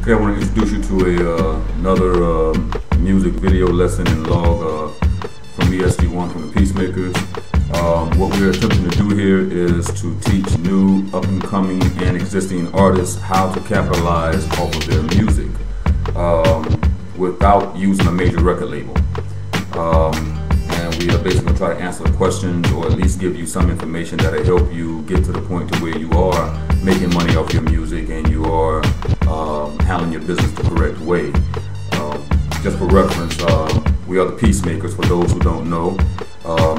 Okay, I want to introduce you to another music video lesson in log from ESG1 from the Peacemakers. What we're attempting to do here is to teach new, up-and-coming, and existing artists how to capitalize off of their music without using a major record label. And we are basically going to try to answer the questions, or at least give you some information that will help you get to the point to where you are making money off your music and you are handling your business the correct way. Just for reference, we are the Peacemakers. For those who don't know,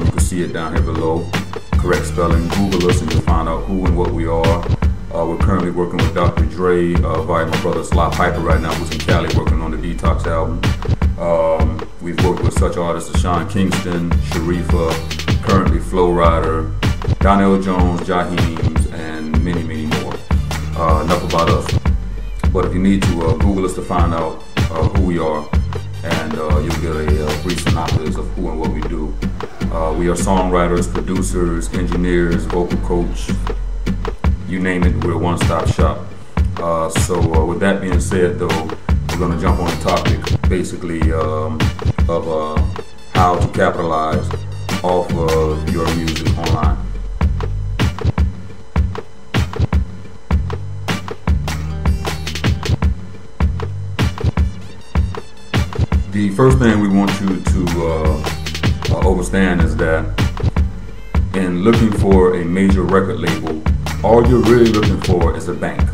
you can see it down here below. Correct spelling. Google us and you'll find out who and what we are. We're currently working with Dr. Dre via my brother Sly Piper right now, who's in Cali working on the Detox album. We've worked with such artists as Sean Kingston, Sharifa, currently Flow Rider, Donnell Jones, Jaheems, and many, many more. Enough about us. But if you need to, Google us to find out who we are, and you'll get a brief synopsis of who and what we do. We are songwriters, producers, engineers, vocal coach, you name it, we're a one-stop shop. So with that being said, though, we're going to jump on the topic basically of how to capitalize off of your music online. The first thing we want you to understand is that in looking for a major record label, all you're really looking for is a bank.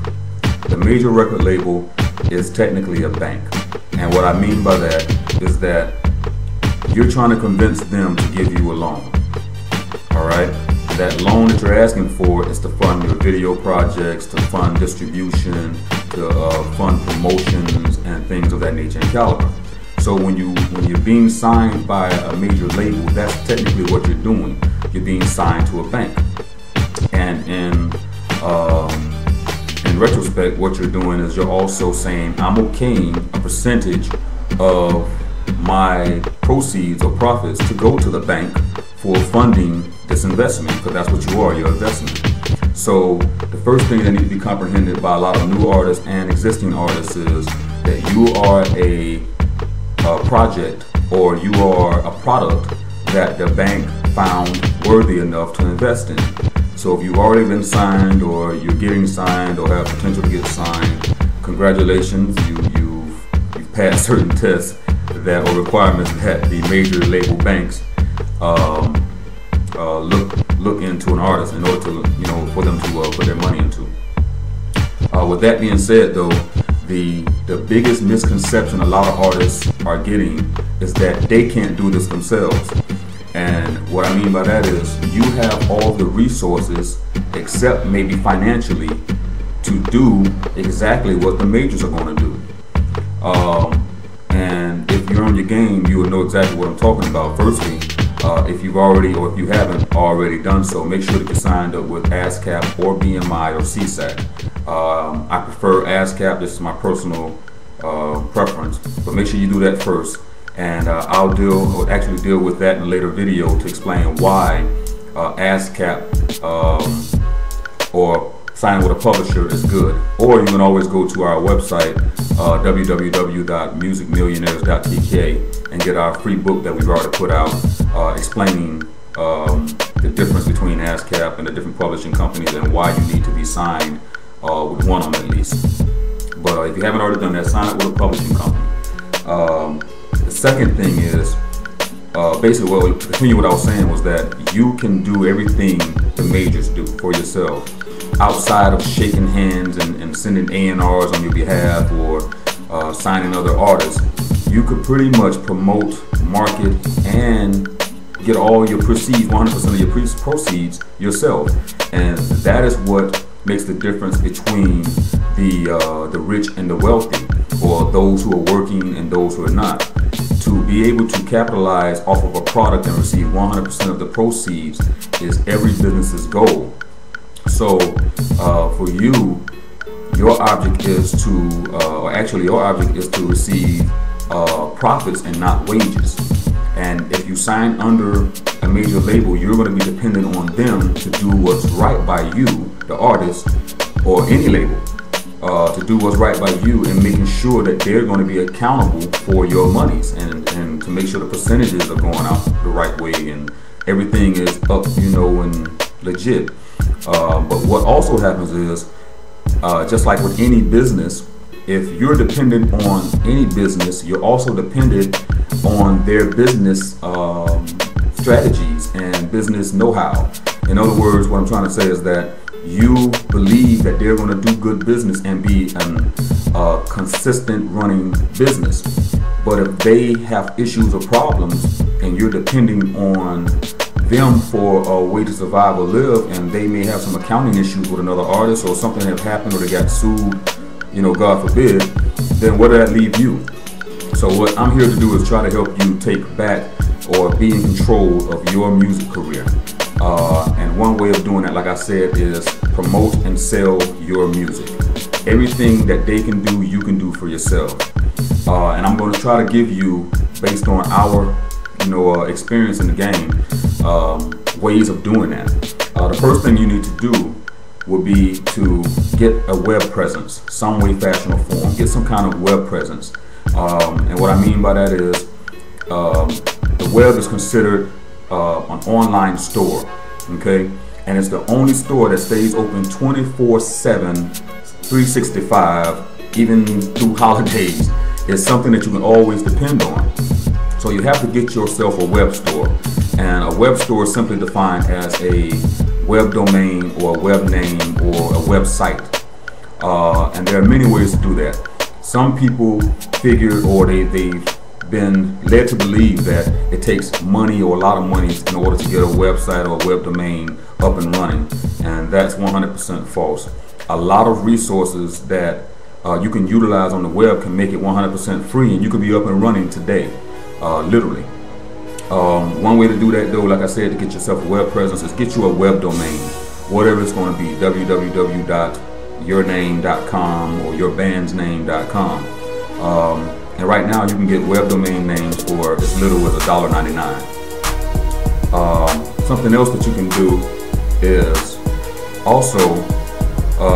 The major record label is technically a bank. And what I mean by that is that you're trying to convince them to give you a loan. Alright? That loan that you're asking for is to fund your video projects, to fund distribution, to fund promotions and things of that nature and caliber. So when you're being signed by a major label, that's technically what you're doing. You're being signed to a bank. And in retrospect, what you're doing is you're also saying, I'm okaying a percentage of my proceeds or profits to go to the bank for funding this investment, because that's what you are, your investment. So the first thing that needs to be comprehended by a lot of new artists and existing artists is that you are a project, or you are a product that the bank found worthy enough to invest in. So if you've already been signed, or you're getting signed, or have potential to get signed, congratulations, you've passed certain tests that or requirements that the major label banks look into an artist in order to, for them to put their money into. With that being said, though, the biggest misconception a lot of artists are getting is that they can't do this themselves. And what I mean by that is you have all the resources, except maybe financially, to do exactly what the majors are going to do. And if you're on your game, you will know exactly what I'm talking about. Firstly, if you've already, or if you haven't already done so, make sure that you're signed up with ASCAP or BMI or CSAC. I prefer ASCAP. This is my personal preference, but make sure you do that first. And I'll actually deal with that in a later video to explain why ASCAP or signing with a publisher is good. Or you can always go to our website, www.musicmillionaires.tk, and get our free book that we've already put out explaining the difference between ASCAP and the different publishing companies and why you need to be signed with one of them at least. But if you haven't already done that, sign up with a publishing company. The second thing is, basically to continue what I was saying, was that you can do everything the majors do for yourself. Outside of shaking hands and sending A&Rs on your behalf, or signing other artists, you could pretty much promote, market, and get all your proceeds, 100% of your proceeds yourself. And that is what makes the difference between the rich and the wealthy, or those who are working and those who are not. To be able to capitalize off of a product and receive 100% of the proceeds is every business's goal. So for you, your object is to, or actually your object is to receive profits and not wages. And if you sign under a major label, you're going to be dependent on them to do what's right by you, the artist, or any label. to do what's right by you and making sure that they're going to be accountable for your monies, and to make sure the percentages are going out the right way and everything is up, and legit. But what also happens is, just like with any business, if you're dependent on any business, you're also dependent on their business strategies and business know-how. In other words, what I'm trying to say is that you believe that they're going to do good business and be a consistent running business. But if they have issues or problems and you're depending on them for a way to survive or live, and they may have some accounting issues with another artist, or something have happened, or they got sued, God forbid, then where does that leave you? So what I'm here to do is try to help you take back or be in control of your music career. And one way of doing that, like I said, is promote and sell your music. Everything that they can do, you can do for yourself. And I'm going to try to give you, based on our experience in the game, ways of doing that. The first thing you need to do would be to get a web presence, some way, fashion, or form. Get some kind of web presence. And what I mean by that is, the web is considered an online store, okay? And it's the only store that stays open 24/7, 365, even through holidays. It's something that you can always depend on. So you have to get yourself a web store. And a web store is simply defined as a web domain or a web name or a website. And there are many ways to do that. Some people figure, or they've been led to believe, that it takes money or a lot of money in order to get a website or a web domain up and running. And that's 100% false. A lot of resources that you can utilize on the web can make it 100% free, and you can be up and running today, literally. One way to do that, though, like I said, to get yourself a web presence, is get you a web domain, whatever it's going to be, www.yourname.com or yourbandsname.com. And right now you can get web domain names for as little as $1.99. Something else that you can do is also,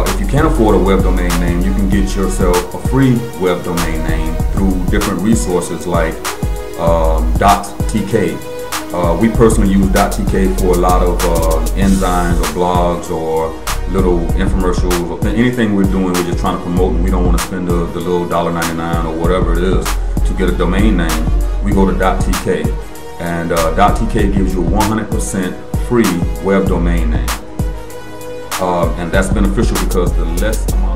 if you can't afford a web domain name, you can get yourself a free web domain name through different resources like .tk. We personally use .tk for a lot of enzymes or blogs or little infomercials or anything we're doing. We're just trying to promote, and we don't want to spend the little $1.99 or whatever it is to get a domain name. We go to .tk, and .tk gives you a 100% free web domain name. And that's beneficial because the less amount